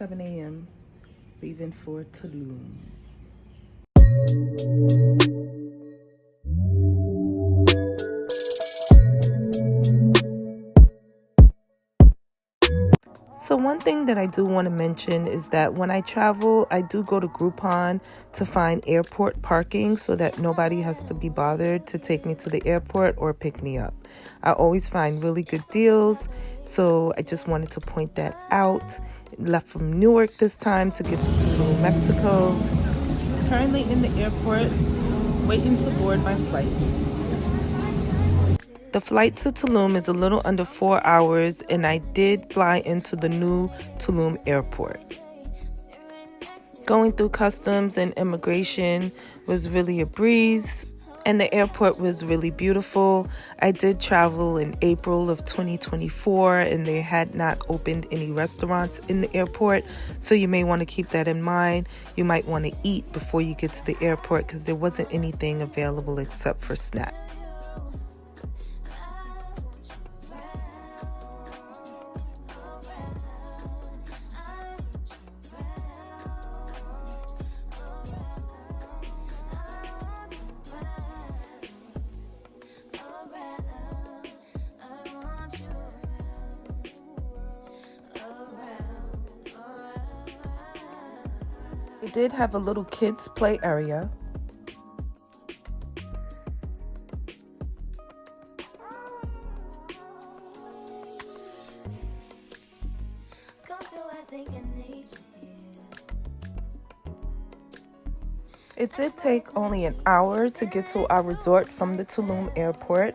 7 a.m. leaving for Tulum. So one thing that I do want to mention is that when I travel, I do go to Groupon to find airport parking so that nobody has to be bothered to take me to the airport or pick me up. I always find really good deals, so I just wanted to point that out. Left from Newark this time to get to Tulum, Mexico. Currently in the airport, waiting to board my flight. The flight to Tulum is a little under 4 hours, and I did fly into the new Tulum airport. Going through customs and immigration was really a breeze, and the airport was really beautiful. I did travel in April of 2024, and they had not opened any restaurants in the airport, so you may want to keep that in mind. You might want to eat before you get to the airport because there wasn't anything available except for snacks. It did have a little kids play area. It did take only an hour to get to our resort from the Tulum airport.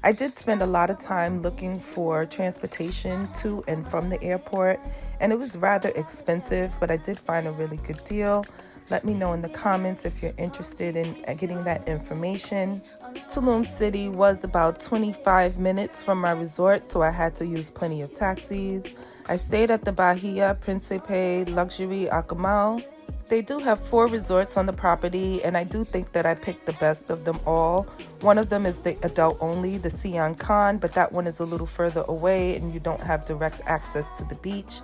I did spend a lot of time looking for transportation to and from the airport, and it was rather expensive, but I did find a really good deal. Let me know in the comments if you're interested in getting that information. Tulum City was about 25 minutes from my resort, so I had to use plenty of taxis. I stayed at the Bahia Principe Luxury Akumal. They do have 4 resorts on the property, and I do think that I picked the best of them all. One of them is the adult only, the Sian Khan, but that one is a little further away and you don't have direct access to the beach.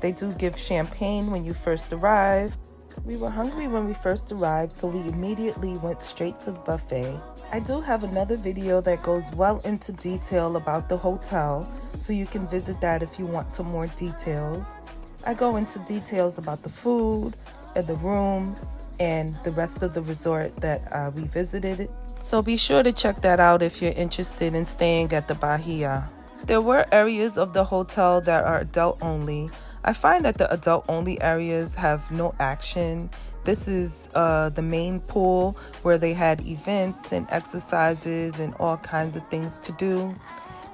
They do give champagne when you first arrive. We were hungry when we first arrived, so we immediately went straight to the buffet. I do have another video that goes well into detail about the hotel, so you can visit that if you want some more details. I go into details about the food, the room, and the rest of the resort that we visited. So be sure to check that out if you're interested in staying at the Bahia. There were areas of the hotel that are adult only. I find that the adult only areas have no action. This is the main pool where they had events and exercises and all kinds of things to do.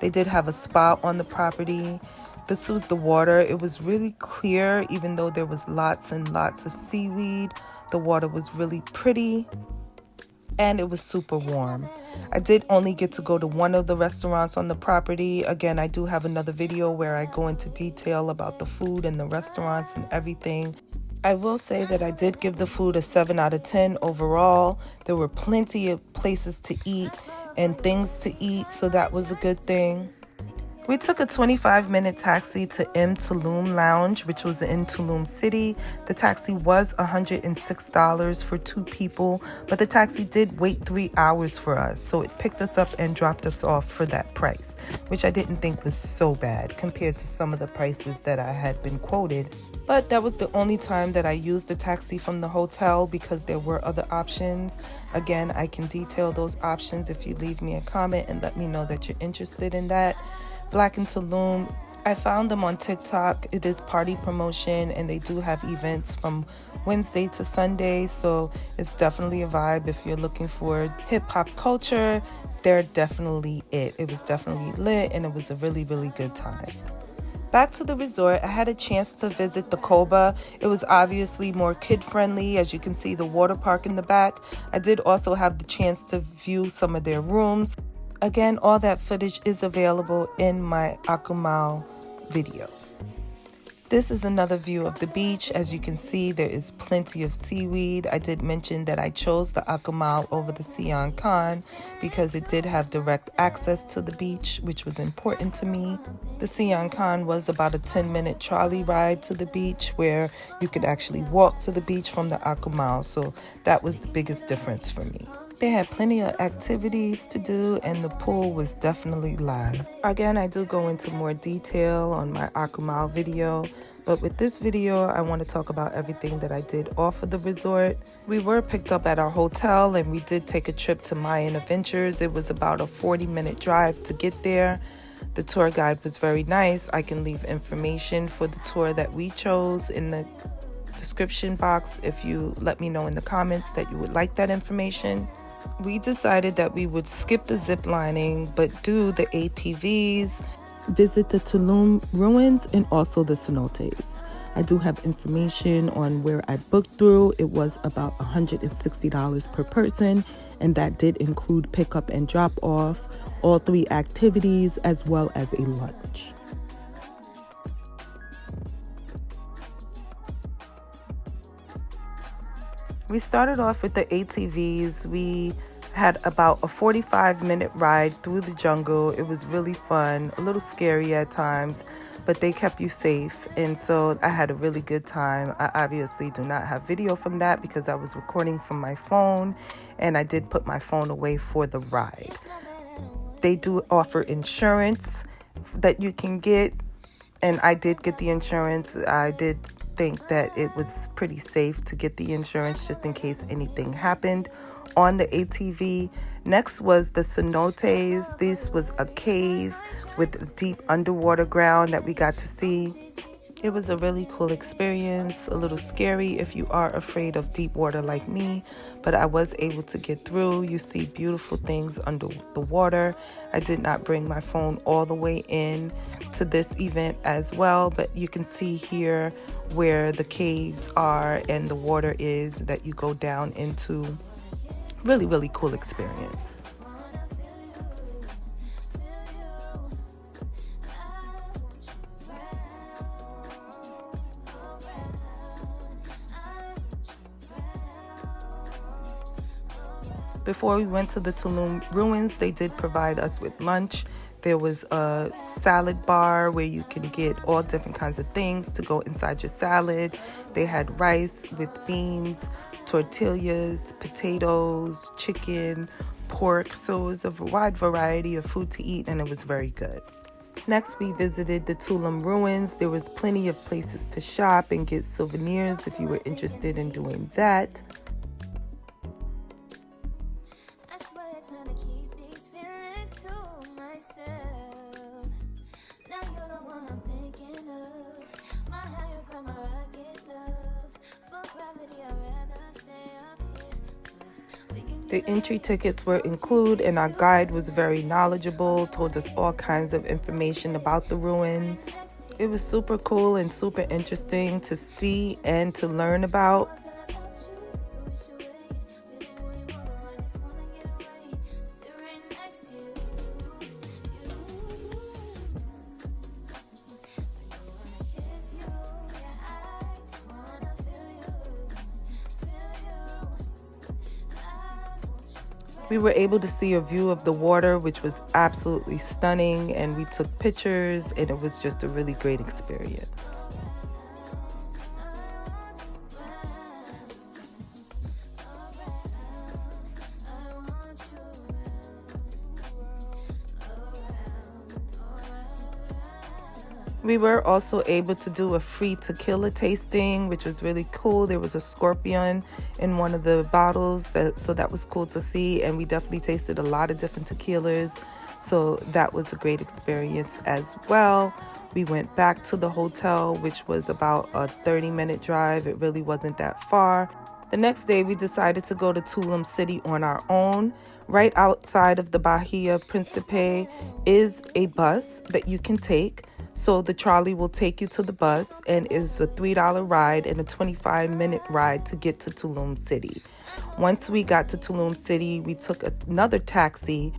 They did have a spa on the property. This was the water. It was really clear, even though there was lots and lots of seaweed. The water was really pretty, and it was super warm. I did only get to go to one of the restaurants on the property. Again, I do have another video where I go into detail about the food and the restaurants and everything. I will say that I did give the food a 7 out of 10 overall. There were plenty of places to eat and things to eat, so that was a good thing. We took a 25-minute taxi to M Tulum Lounge, which was in Tulum City. The taxi was $106 for 2 people, but the taxi did wait 3 hours for us, so it picked us up and dropped us off for that price, which I didn't think was so bad compared to some of the prices that I had been quoted. But that was the only time that I used the taxi from the hotel because there were other options. Again, I can detail those options if you leave me a comment and let me know that you're interested in that. Black in Tulum, I found them on TikTok. It is party promotion, and they do have events from Wednesday to Sunday, so it's definitely a vibe. If you're looking for hip-hop culture, they're definitely it. It was definitely lit, and it was a really, really good time. Back to the resort, I had a chance to visit the Coba. It was obviously more kid-friendly, as you can see the water park in the back. I did also have the chance to view some of their rooms. Again, all that footage is available in my Akumal video. This is another view of the beach. As you can see, there is plenty of seaweed. I did mention that I chose the Akumal over the Sian Khan because it did have direct access to the beach, which was important to me. The Sian Khan was about a 10-minute trolley ride to the beach where you could actually walk to the beach from the Akumal, so that was the biggest difference for me. They had plenty of activities to do, and the pool was definitely live. Again, I do go into more detail on my Akumal video, but with this video, I want to talk about everything that I did off of the resort. We were picked up at our hotel, and we did take a trip to Mayan Adventures. It was about a 40-minute drive to get there. The tour guide was very nice. I can leave information for the tour that we chose in the description box if you let me know in the comments that you would like that information. We decided that we would skip the zip lining but do the ATVs, visit the Tulum Ruins, and also the Cenotes. I do have information on where I booked through. It was about $160 per person, and that did include pickup and drop off, all 3 activities, as well as a lunch. We started off with the ATVs. We had about a 45-minute ride through the jungle. It was really fun, a little scary at times, but they kept you safe, and so I had a really good time. I obviously do not have video from that because I was recording from my phone, and I did put my phone away for the ride. They do offer insurance that you can get, and I did get the insurance. I did think that it was pretty safe to get the insurance just in case anything happened on the ATV. Next was the Cenotes. This was a cave with deep underwater ground that we got to see. It was a really cool experience, a little scary if you are afraid of deep water like me, but I was able to get through. You see beautiful things under the water. I did not bring my phone all the way in to this event as well, but you can see here where the caves are and the water is that you go down into. Really, really cool experience. Before we went to the Tulum Ruins, they did provide us with lunch. There was a salad bar where you can get all different kinds of things to go inside your salad. They had rice with beans, tortillas, potatoes, chicken, pork. So it was a wide variety of food to eat, and it was very good. Next, we visited the Tulum Ruins. There was plenty of places to shop and get souvenirs if you were interested in doing that. The entry tickets were included, and our guide was very knowledgeable, told us all kinds of information about the ruins. It was super cool and super interesting to see and to learn about. We were able to see a view of the water, which was absolutely stunning, and we took pictures, and it was just a really great experience. We were also able to do a free tequila tasting, which was really cool. There was a scorpion in one of the bottles, so that was cool to see. And we definitely tasted a lot of different tequilas, so that was a great experience as well. We went back to the hotel, which was about a 30-minute drive. It really wasn't that far. The next day, we decided to go to Tulum City on our own. Right outside of the Bahia Principe is a bus that you can take. So the trolley will take you to the bus, and it's a $3 ride and a 25-minute ride to get to Tulum City. Once we got to Tulum City, we took another taxi,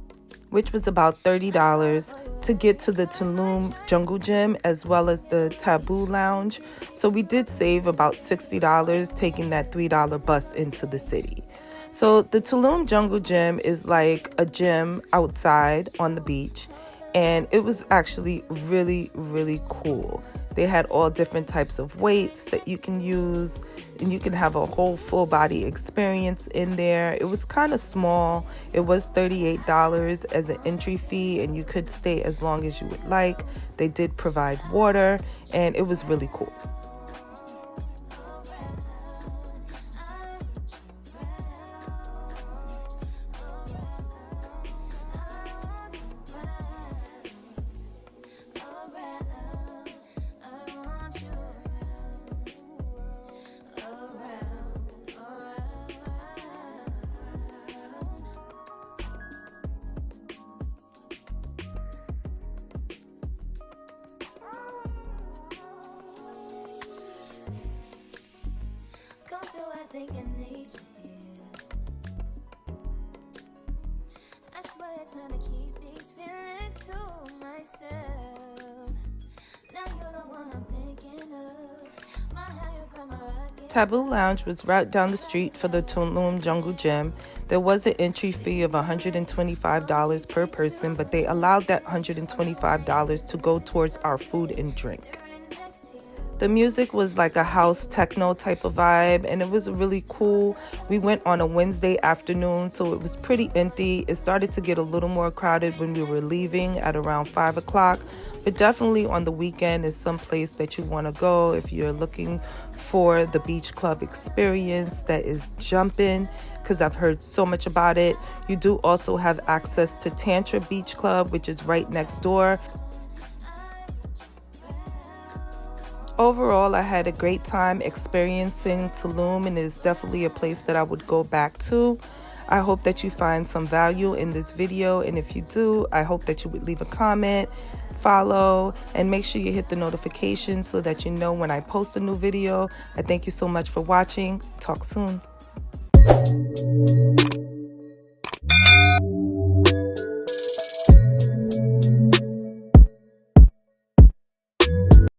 which was about $30, to get to the Tulum Jungle Gym as well as the Taboo Lounge. So we did save about $60 taking that $3 bus into the city. So the Tulum Jungle Gym is like a gym outside on the beach, and it was actually really, really cool. They had all different types of weights that you can use, and you can have a whole full body experience in there. It was kind of small. It was $38 as an entry fee, and you could stay as long as you would like. They did provide water, and it was really cool. think I need you here. I swear it's time to keep these feelings to myself. Now you're the one I'm thinking of. My higher grandma rocking. Taboo Lounge was right down the street for the Tulum Jungle Gym. There was an entry fee of $125 per person, but they allowed that $125 to go towards our food and drink. The music was like a house techno type of vibe, and it was really cool. We went on a Wednesday afternoon, so it was pretty empty. It started to get a little more crowded when we were leaving at around 5 o'clock, but definitely on the weekend is some place that you want to go if you're looking for the beach club experience that is jumping, because I've heard so much about it. You do also have access to Tantra Beach Club, which is right next door. Overall, I had a great time experiencing Tulum, and it is definitely a place that I would go back to. I hope that you find some value in this video, and if you do, I hope that you would leave a comment, follow, and make sure you hit the notification so that you know when I post a new video. I thank you so much for watching. Talk soon.